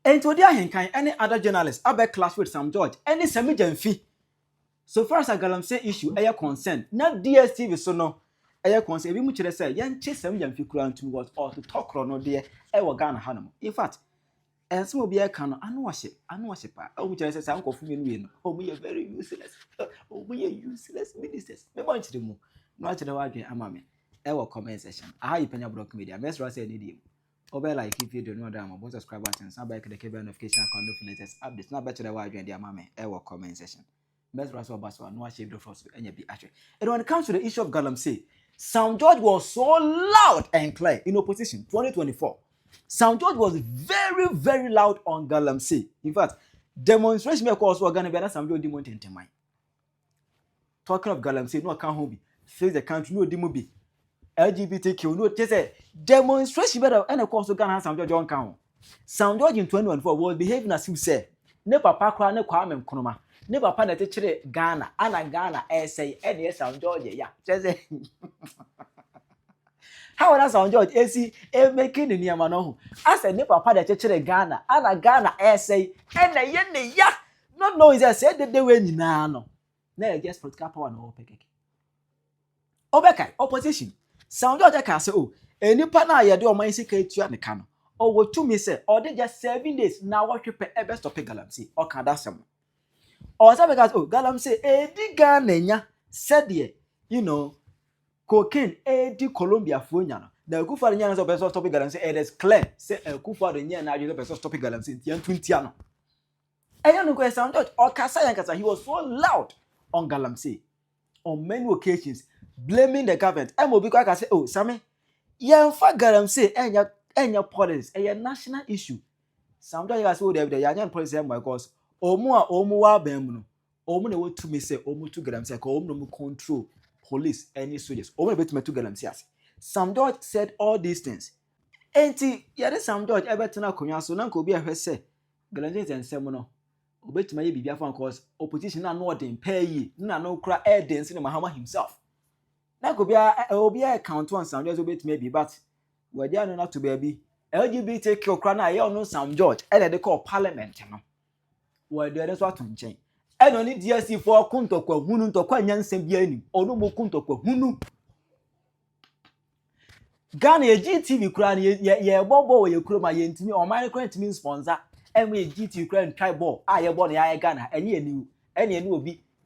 And to the Ahenkan, any other journalist, I bet clash with Sam George, any Sammy Gyamfi. So far as I Galamsey issue, air consent, not DSTV so no. Air consent, we much say, young chase Sammy Gyamfi crown to what or to talk or no dear, ever Ghana Hanum. In fact, and some will be a canon, I know ship, oh, which I say, Uncle Fumin, oh, we are very useless, oh, we are useless ministers. We want to do more. Not to the wagon, Amami. Ever comment session. I Penyah block media, Mess Ross and idiom. Over like if you don't know that I'm about to subscribe button, snap back the cable notification icon for latest updates. Not better the wide and the Amami, ever comment session. Best Russell Baswa, no shape the first and be actually. And when it comes to the issue of Galamsey, Sam George was so loud and clear in opposition 2024. Sam George was very, very loud on Galamsey. In fact, demonstration may cause we're gonna be Sam George demonstrating to mine. Talking of Galamsey, no account hobby, face the country, no demobi. LGBTQ, no, just a demonstration better, and of course, we're gonna have Sam George on count. Sam George in 2024 was behaving as you say. Ne papa kwa ne kwame mkonoma. Ne papa na techere Ghana ana Ghana say any Sam George ya say how that Sam George AC making the niam no ho as ne papa na techere Ghana ana Ghana say ena ye ne ya not know is say the way nyina no na just political power no opekeke obeka opposition Sam George ka say oh enipa na ye de o man sika etua ne ka no or what to me say or they just 7 days now what you pay best to pay Galamsey or can that some or some because oh Galamsey di Ghana nya said you know cocaine di Colombia funya no na kufa nya so best to pay Galamsey it is clear say kufa the nya na you best to pay Galamsey tian 20 ano eya no go Sam George or kasa yankasa he was so loud on Galamsey on many occasions blaming the government mobi kwa say oh Sammy yemfa Galamsey enya policy a national issue. Sometimes I say the Yanyan policy because omu wa bem no. Omu ne wo to me say omu to Galamsey ko omu no control police any soldiers. Omu bet me to Galamsey as. Sam George said all these things. Enti yade Sam George ebetena konwa so na ko bi ehwe say Galamsey ensem no. Obet me bibia fan cause opposition na no den pay yi na no kra evidence ne Mahama himself. Na ko bia obi account one Sam George obet me bi but we dey not to baby LGBTQ okra na ye onu Sam George e dey call parliament no we dey so ato nchen e no ni DSC for kuntokwa hunu ntokwa nyansem bia ni onu mo kuntokwa hunu Ghana GTV kra na ye bobo ye kro ma ye ntimi o man kra ntimi sponsor e GTV kra ntry ball a ye ball na ye Ghana eni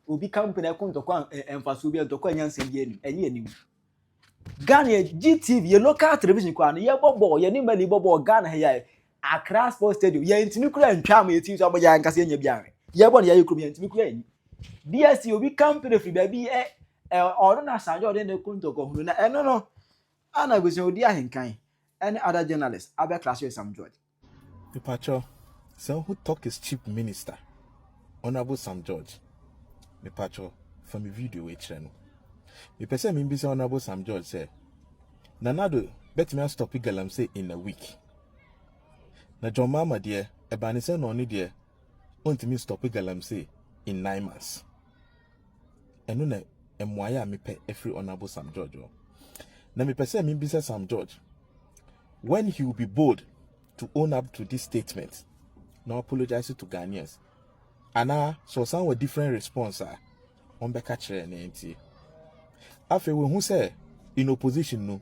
obi company kuntokwa emfaso bia ntokwa nyansem bia ni eni Ghana GTV ye local television kwa no ye bobo ye ni mali bobo Ghana he Accra Sports Stadium ye ntimi kura ntwa ma eti so aboya nkase enya biare ye bo na ye krum ye ntimi kura ani DSC obi company free baby or na Sam George dey kuntoko hunu na eno no ana gosi odi Ahenkan any other journalist abe clash with Sam George the pacho so who talk is chief minister honorable Sam George the pacho from the video we channel. The person me be say honorable Sam George say Nanado bet me stop Galamsey in a week. Na John Mama dear ebani say no ni dear want me stop Galamsey in 9 months. Eno na emwaya me pe every honorable Sam George. Na me person me be say Sam George when he will be bold to own up to this statement, no apologize to Ghanaians. And so some were different response on beka chere na enti. After we who say in opposition no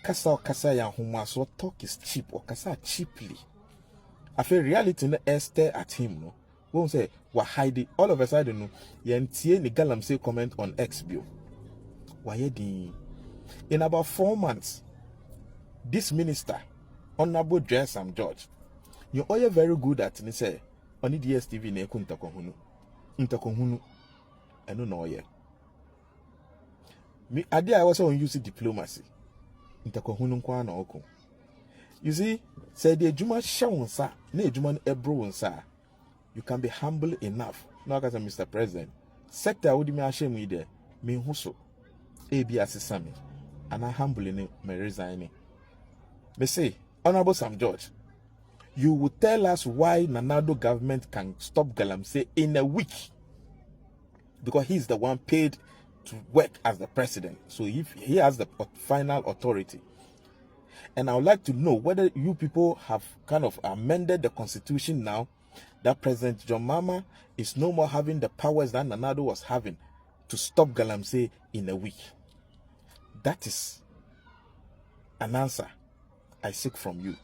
kasa ya homa so talk is cheap or kasa cheaply. After reality no stare at him no we say we hide all of a sudden no yentie ni Galamsey comment on X bio. Why in about 4 months this minister honorable Sam George you all very good at ni say oni DSTV na ntakohunu eno no ye me ade I was on use diplomacy ntakohunu kwa na oko you see say the ejuma shawunsa na ejuma no ebro wonsa you can be humble enough now as Mr. President sector would me ashemu ide me huso ebi asesame and I humble me resigning me say honorable Sam George you will tell us why Nanado government can stop Galamsey in a week because he's the one paid to work as the president. So if he has the final authority, And I would like to know whether you people have kind of amended the constitution now that President John Mahama is no more having the powers that Nana Addo was having to stop Galamsey in a week. That is an answer I seek from you.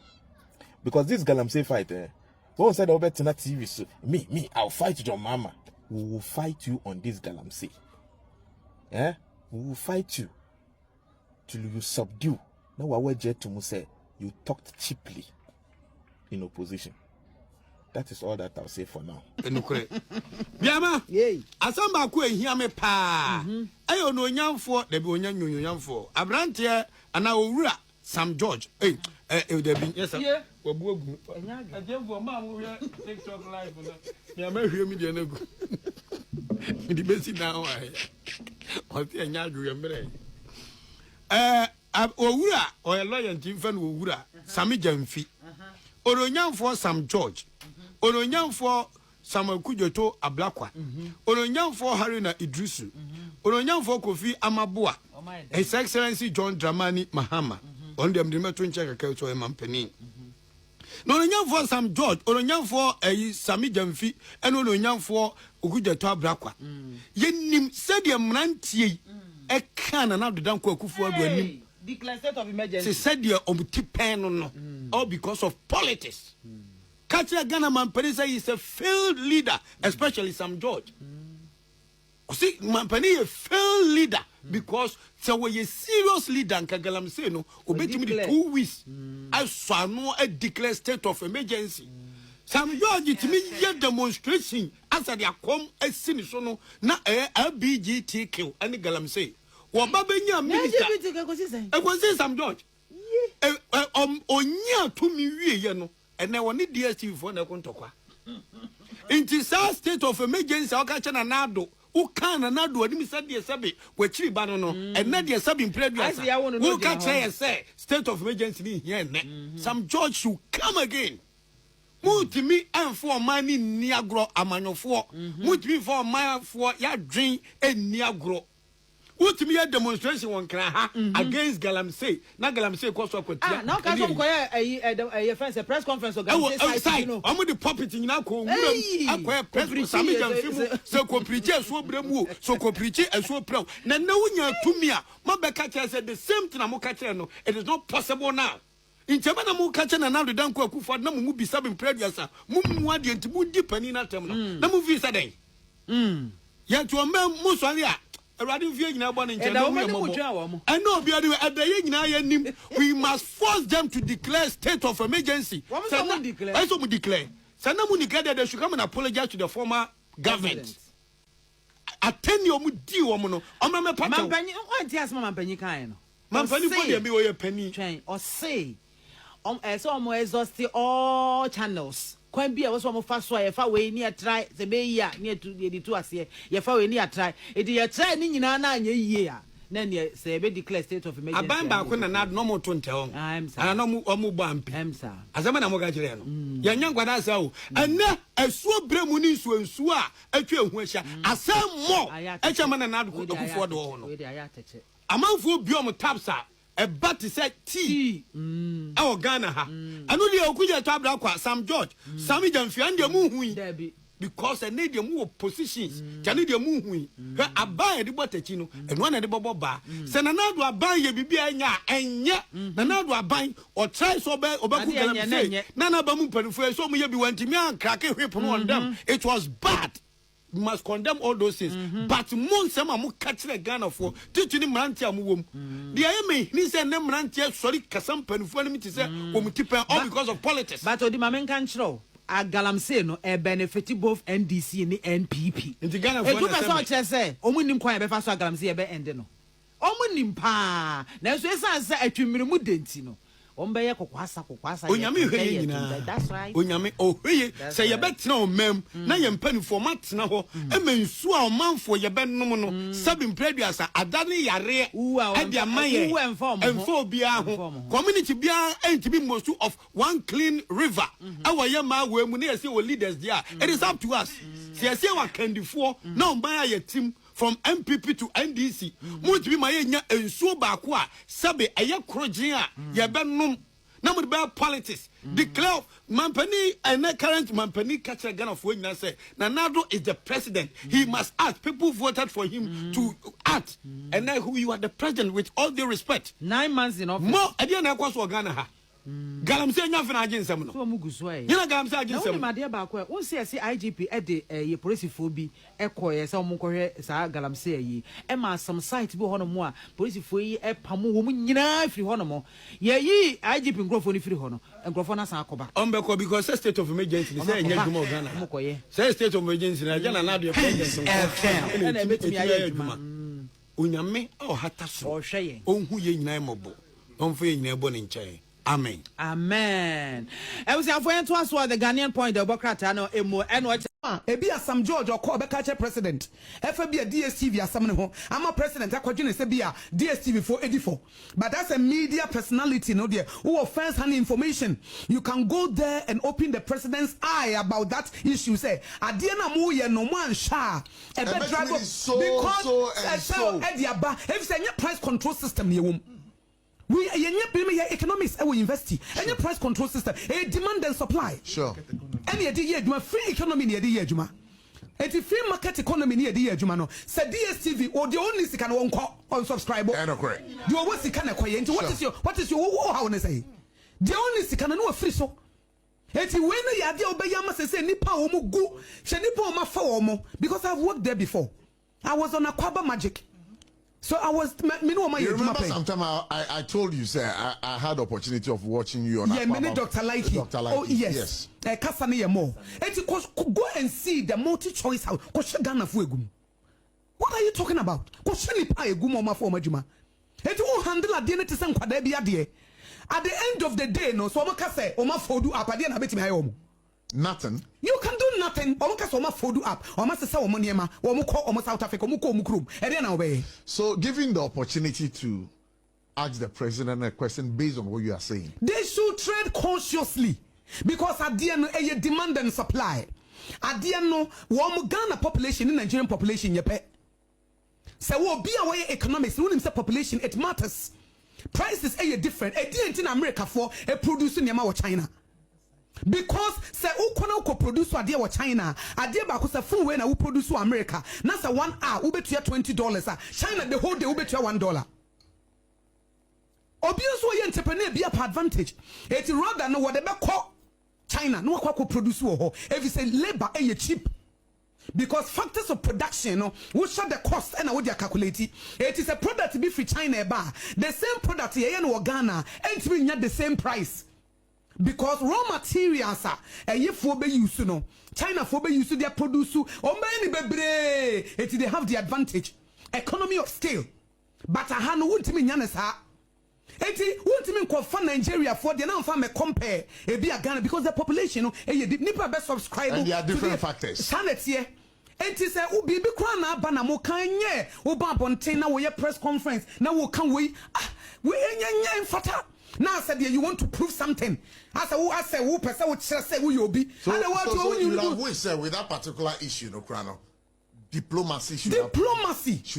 Because this Galamsey fight, one said over to TV, so me, I'll fight John Mahama. We will fight you on this Galamsey. We will fight you till you subdue. Now what to say you talked cheaply in opposition. That is all that I'll say for now. Biama, yay. Asamba ku ehia me pa. Ayo no nyamfo, de be onya nyonyamfo. Abrantie ana owura Sam George. De be yes sir. Wabu agu. Ajemfo ma mo hwe TikTok live na. Ya ma hwe mi de na gu. Mi di besi na wa. O ti anya adu ye mre. Owura o ye lawyer ntimfa no owura Sammy Gyamfi. Oronyamfo Sam George. Oronyamfo Samakujoto Ablakwa. Oronyamfo Haruna Idrisu. Oronyamfo Kofi Amaboa. His Excellency John Dramani Mahama. On them the metro check a culture mampeni. Oronyamfo Sam George. Oronyamfo Sammy Gyamfi. And Oronyamfo Okujoto Ablakwa. Yenim said your mrantie. E can and out the danko kufu adu declare state of emergency. Said your no. All because of politics. Katia Ghana Mampenisa is a failed leader, especially Sam George. See, Mampeni a failed leader because so we a serious leader and Kagalamsey no obey me the 2 weeks. I saw no a declare state of emergency. Sam George to me demonstration after they come a sinisono na LBGTQ and Galamsey. What Babenya minister? I was saying Sam George. Onya to me ye no. And now we need DSTV for na kontokwa. In this state of emergency, I catch na nado. Who can na nado? Adi mi say the sabi we chiri ba no no. And na the sabi in previous. Who catch say state of emergency ni here ne. Sam George should come again. Mutimi and for money niagro amanyofo. Mutimi for my for ya drink and niagro. What me a demonstration one against Galamsey. Na Galamsey cause of ah, now can some a press conference or Galamsey. I'm the puppet in Nako. I press Sammy Gyamfi so ko preach so bremu so ko preach and so proud. Na no nya to me my Becca said the same thing I'm catching no. It is not possible now. In Chamana mu catching and now the danko kufa na mu be sabin previous. Mu adi ntimu deep and in that term. Na mu visa day. Ya to Muswalia. I know we must force them to declare state of emergency. They should come and apologize to the former government. Attend your mudi woman. Or say, exhausted all channels. Kwan bia wo so mo fa so ya fa we ni atrai se be yi a ni etu de tu ase ya fa we ni atrai e de ya trai ni nyina na anya yie a na ne se be declare state of emergency abamba ko na no mo to nte ho ana no mo bo ampi azama na mo ga kire no ya nya ngwada asa o ana asuo bremu ni nsuo a atwa ehu ahia asam mo e chama na na do kofo do ho no amanfo bi o mo tapsa a bat said tea. Our Ghana ha. I know the Okuja Tabla Sam George, Sammy Gyamfi and the moon because I need your move positions. Can need your moon. I buy the butterchino and one at the bubble bar. Send another I buy your bibia and yet another I buy or try so bad or back. Nana Bamu Penfue so me be wanting me and cracking whip on them. It was bad. We must condemn all those things. But Monsama mu catch the gun for teaching him Rantia Mum. The enemy, he said, Nem Rantia, sorry, Casam Penfue me to say, all because of politics. But the Mamen can show. A Galamsey no a benefit both NDC and NPP. In the Ghana, I say, Omunim Quay Befa Galamsey be endeno. Omunim pa. Now, so as I say, I to me mudentino. Ombeye kokwasa onyame hwe nyina that's right onyame ohwe say ye betina omam na ye mpanifo matena ho emensu a omanfo ye benom no sabin preduasa adane yare ade amaye enfo bia ho community bia entibi most of one clean river awaye ma wemu na ye say we leaders there it is up to us say say wa kandifo na omban aye team from MPP to NDC. Must be my and so bakwa, Sabe, a yakrojia, yabenum. Now about politics. Declare Mampani and the current Mampani catcher gun of when I say Nanado is the president. He must act. People voted for him to act. And now who you are the president with all due respect. 9 months in office. More I didn't know Ghana. Galam say nothing against them. So Mugusway. You know Galam say against them. My dear Bakwa, won't see IGP at the police phobia, echo, some Mukore, Sa Galam say ye. Emma, some sight be honour, police for ye, a pamu woman, you know, free honour. Ye, IGP and grow for free honour, and grow for us. Umbeko because a state of emergency, say Ghana. Say state of emergency, and I not your president. And I met me Unyame, oh, Hatas, or Shay, oh, who ye nameable, on for your born in Chay. Amen. Amen. I was going to answer the Ghanaian point of Bokratano emo and what Ebi Sam George or call Bekache president. FB a DSTV as someone I'm a president. I continue to be a DSTV for 84. But that's a media personality, no dear, who offends hand information. You can go there and open the president's eye about that issue. Say, Adiana Muye no man sha. A bed driver because if say price control system you we economics we invest any price control system a demand and supply Sure. any idea free economy near the year juma a free market economy near the year juma no said DSTV or the only can on subscriber you always can acquire what is your how say the only can no free so eti when you are obey must say nipa omo go she nipa o ma fa omo because I've worked there before. I was on Aquaba Magic. So I was, you remember sometime I told you, sir, I had opportunity of watching you on many Dr. Likey. Oh yes. Kasane more. Go and see the multi-choice house. What are you talking about? Handle at the end of the day, no, so say, fodu up nothing. You can do nothing. Fodu up. South Africa. So, giving the opportunity to ask the president a question based on what you are saying, they should trade consciously because at the end, a demand and supply. At the end, no, Ghana population in Nigerian population, so will be away economics. When say population, it matters. Prices are different. A in America for a producing Yama China. Because say ukona uko produce adie wa China adie ba ko say full way na u produce America na say 1 hour u betua $20 China the whole day u betua $1 obioso ye entrepreneur be up advantage it rather no what they be call China no kwa produce wo ho if you say labor e cheap because factors of production no we show the cost and what they calculate it is a product to be free China ba the same product here in Ghana and to be the same price. Because raw materials are for be use no China for be use their produce they have the advantage economy of scale but I no won't mean yanesa won't mean for Nigeria for the now farm compare a be a Ghana because the population no nipa best subscribe and there are different factors sanity enti say ubi bi kwa na aba na mo kan ye wo ba bonten na wo ye press conference na wo kan we enye mfata. Now I said you want to prove something. I said who person would say who you be. So you have wished with that particular issue, no Krano. Diplomacy should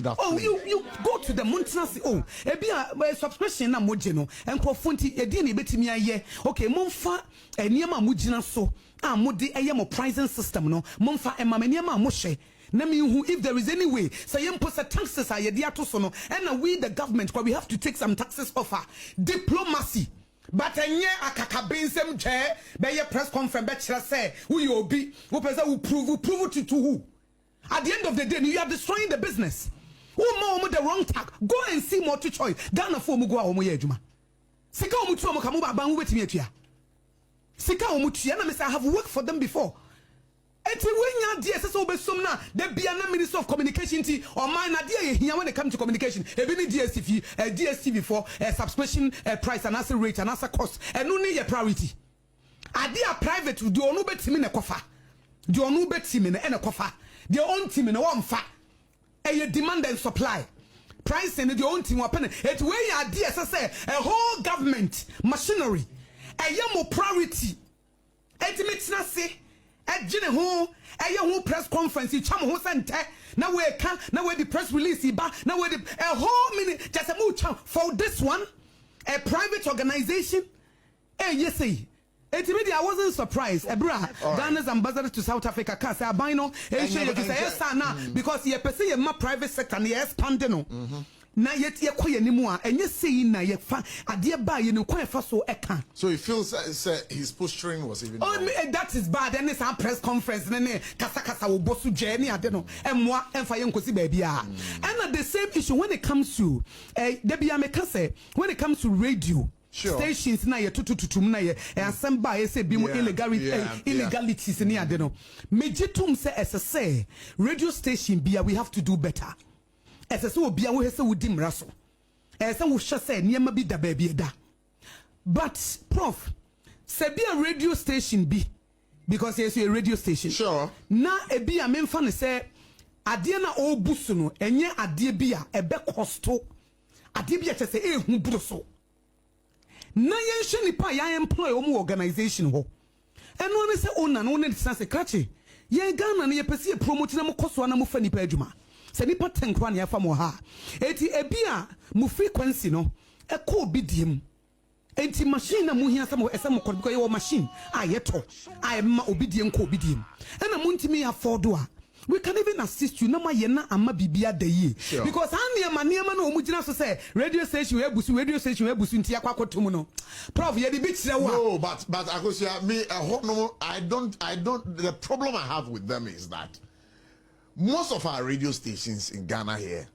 have you go to the maintenance. Oh, a subscription na mojeno and kofunti edini betimi aye. Okay, monfa niema mujina so. Modi mo pricing system no. Monfa niema moshe. If there is any way, say impose taxes are sono, and we the government, we have to take some taxes off her. Diplomacy. But a kakabensem chair, by your press conference, say who you be, who prove it to who. At the end of the day, you are destroying the business. Who more the wrong tack? Go and see more to choice. Ghana for Mugwa Omuyejuma. Sika Omutuamo Kamuba Bangu with me. Sika Omutia, I have worked for them before. Eti when ya DSS obesumna the Biana Minister of Communication ti or mine idea here when it comes to communication even DSTV for subscription price and answer rate and answer cost and no need your priority idea private do onu betimi na kofa do onu betimi na ena kofa the own team na one fa e demand and supply price and the own team wapen it when ya DSS a whole government machinery e mo priority eti metina say Ejine ho eye ho press conference cham ho sente na we can na we the press release ba na we the a whole minute just a move cham for this one a private organization yes say I wasn't surprised. Ghana's ambassador to South Africa can say abino because ye per se ma private sector and ye expanding. Na yet ye koye ni mu a enye sei na ye fa ade ba ye no kwan fa so eka. So he feels his posturing was even that is bad. And it's a press conference kasa wo bosu je ni ade no emwa emfa ye nkosi ba bia. And the same issue when it comes to debia meka say when it comes to radio stations na ye tututum na ye asem ba ye say bi mu illegalities ni ade no mejitum say radio station bia we have to do better. So be a way so would dim rasso. Some shall say near maybe da baby da. But Prof, say be a radio station be because yes, a radio station. Sure. Na e be a men fan say Adiana o busuno enye adie bia ebe costo. Adie bia say hu bruso. Na yen hwe nipa ya employ omu organization ho. Eno ne say owner no ne distance krache. Yen Ghana ne ye pese promote na mo koso na mo fa nipa adwuma. Se nipa tenkwa na yafa mo ha eti ebia mu frequency no e ko obidiem enti machine na mu hia sam esam ko because your machine ayeto ma obidiem ko obidiem na mu ntimi afford a we can even assist you na ma ye na ama bibia da yi because aniema na omugina so say radio station we busu nti akwakotum no prof ye di bi kire wa no but akosia me I don't the problem I have with them is that most of our radio stations in Ghana here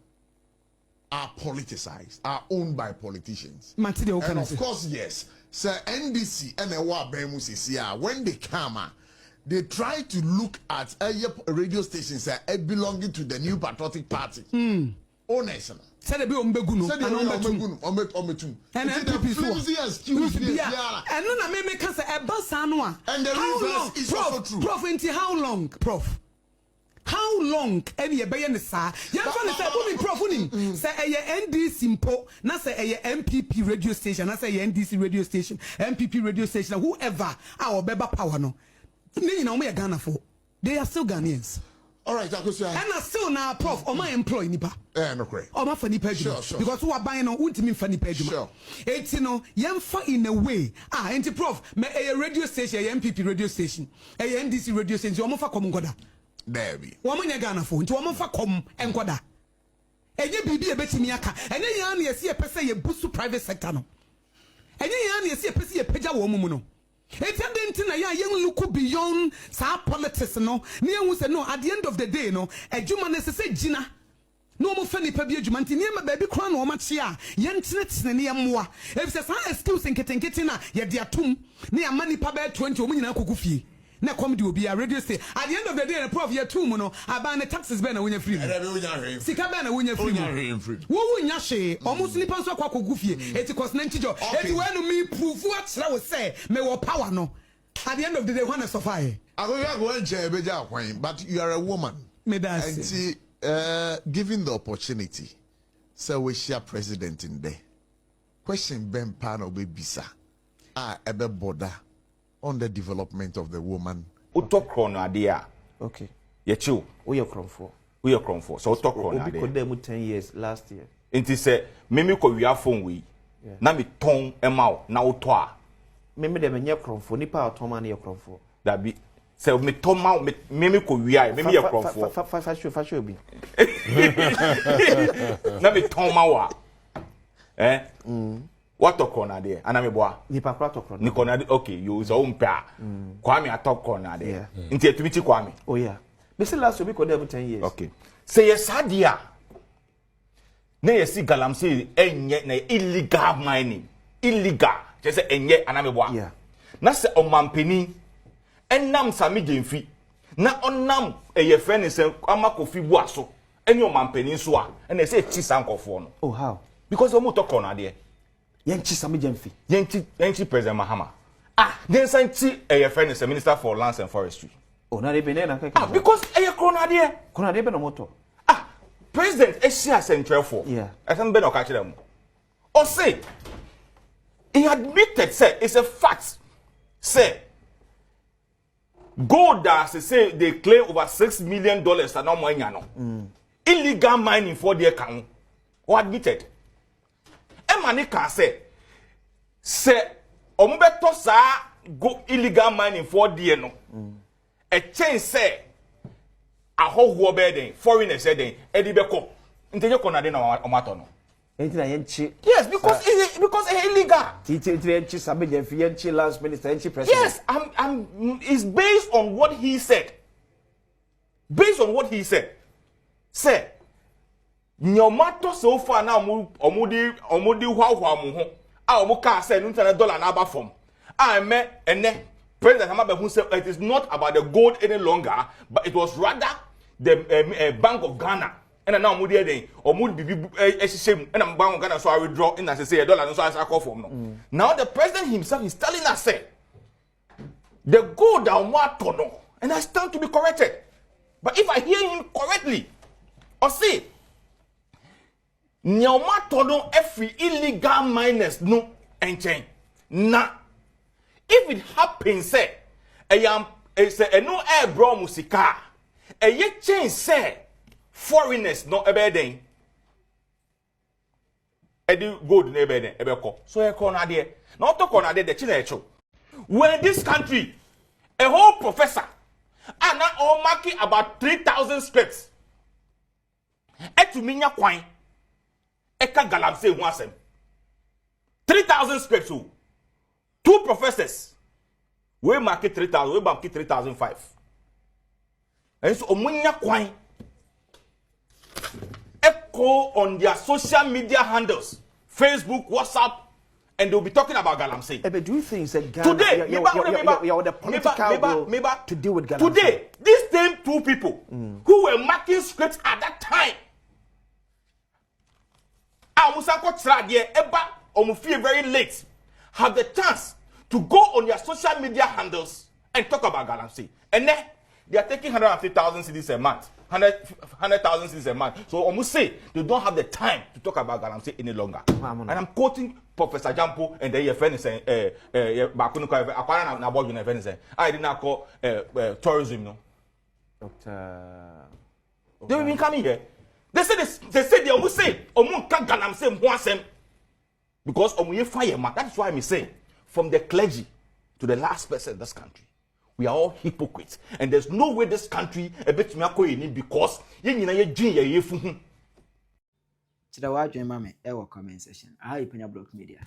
are politicized, are owned by politicians. And of course, yes, Sir NDC and the when they come, they try to look at radio stations belonging to the New Patriotic Party. Oh, nation. Said be ombegunu and no me can say e basa no a and the reverse is also true. Prof into how long prof how long any be sa ya fa say uni prof uni say NDC mpo na say MPP radio station na say NDC radio station MPP radio station whoever our beba power no ni na o me Ghana for they are still Ghanaians. All right, Akosia. And still now, Prof, or my employee nipa. No correct. Or my funny page. Sure. Because who are buying on ultimate funny page. Sure. It's young in a way. Anti Prof, me a radio station, a MPP radio station, a NDC radio station, you almost come goda. There be. Woman ya Ghana phone, to almost come and goda. And you be a bit miaka, and then you see a person a boost to private sector. And you see a person a peja woman. It's a young look beyond sa politics no near who say no at the end of the day no a human say Gina no more funny pebby jumanti near my baby crown or machia yen tinets near moi if says I excuse and ketina yet dear tomb near money pabe 20 women kukufi na come to be a radio station at the end of the day the prof year 2 mono aban the taxes ben when you free sika ben when you free wo nya she almost nipa so kwa kogufie it cost 90 jo it when me prove what I say me wo power no at the end of the day when I suffer I go and share beja kwan but you are a woman me that and see given the opportunity so we share president in there question ben pan obebisa ebe border on the development of the woman. Utokron idea. Okay. Yechu. We are Cronford. So utokron idea. We could 10 years last year. Inti say mimi ko wia phone we. Na mi ton emao na utwa. Mimi de menye Cronford ni pa otoma na ye Cronford. That be say me ton ma mimi ko wia mimi ye Cronford. Fashion bi. Na mi ton ma wa. What tokron there? Aname boa. Ni pa kwa tokron. Ni kona okay, you so umpa. Kwame atokron there. Nti etumiti kwame. Oh yeah. Me say last week we 10 years. Okay. Say yes adia. Na yesi galamsey enye na illegal mining. Illegal. Just say enye aname boa. Yeah. Na se omampeni enam Sammy Gyamfi. Na onam eye friend say amakofi buaso. Enye omampeni so a. Na say chi sankofo no. Oh how? Because omo tokron there. Yenchi Sammy Gyamfi. Yenchi President Mahama. Then santi a friend is a minister for lands and forestry. Oh, na debe na kaka. Because a corona there. Corona debe no moto. President Asia Central for. Yeah. I can be no catch them. Or say he admitted say it's a fact. Say gold that say they claim over $6 million and no more no. Illegal mining for their account. Or admitted. Emani can say omubeto sa go illegal mining for their no. A change say a whole bedding, foreigners said, Eddie Beko. Until you can no. Yes, because it's illegal. Last minister, president. Yes, it's based on what he said. Based on what he said. Say, nyomato so far now omudi hwa mu ho. A omuka say $1 na aba from. I met ene President Hamaba who said it is not about the gold any longer, but it was rather the Bank of Ghana. And now omudi eden omudi bibi ehihim and Bank of Ghana so I withdraw in as say $1 so I call from no. Now the president himself is telling us say the gold that omo no, and I stand to be corrected. But if I hear him correctly, or say nyoma todo every illegal miners no enchen na if it happens say say no air bro musika ye change say foreigners no ebeden edi gold no ebeden ebeko so e ko na de na to ko na de chi na echo when this country a whole professor and now all marking about 3,000 scripts etuminya kwan eka galamse hu asem 3,000 scripts. 2 professors we market 3,000 we market 3,005 and so omunya kwan echo on their social media handles Facebook, WhatsApp, and they'll be talking about galamse. But do you think that Ghana Today, you're the political will to deal with galamse? Today, these same 2 people who were marking scripts at that time very late have the chance to go on their social media handles and talk about galamse. And then they are taking 150,000 cedis a month, 100,000 cedis a month. So almost say they don't have the time to talk about galamse any longer. And I'm quoting Professor Jampo and the EFN saying, I did not call tourism. No. Doctor. They will be coming here. They say they almost say omun ka galamse mpoasem because omuye fire man. That is why I say from the clergy to the last person in this country, we are all hypocrites, and there's no way this country a bit me akoyini because ye nyina ye dwin ye yefu hu. Chida wa dwen mame e wo comment section. Aha Penyah Block Media.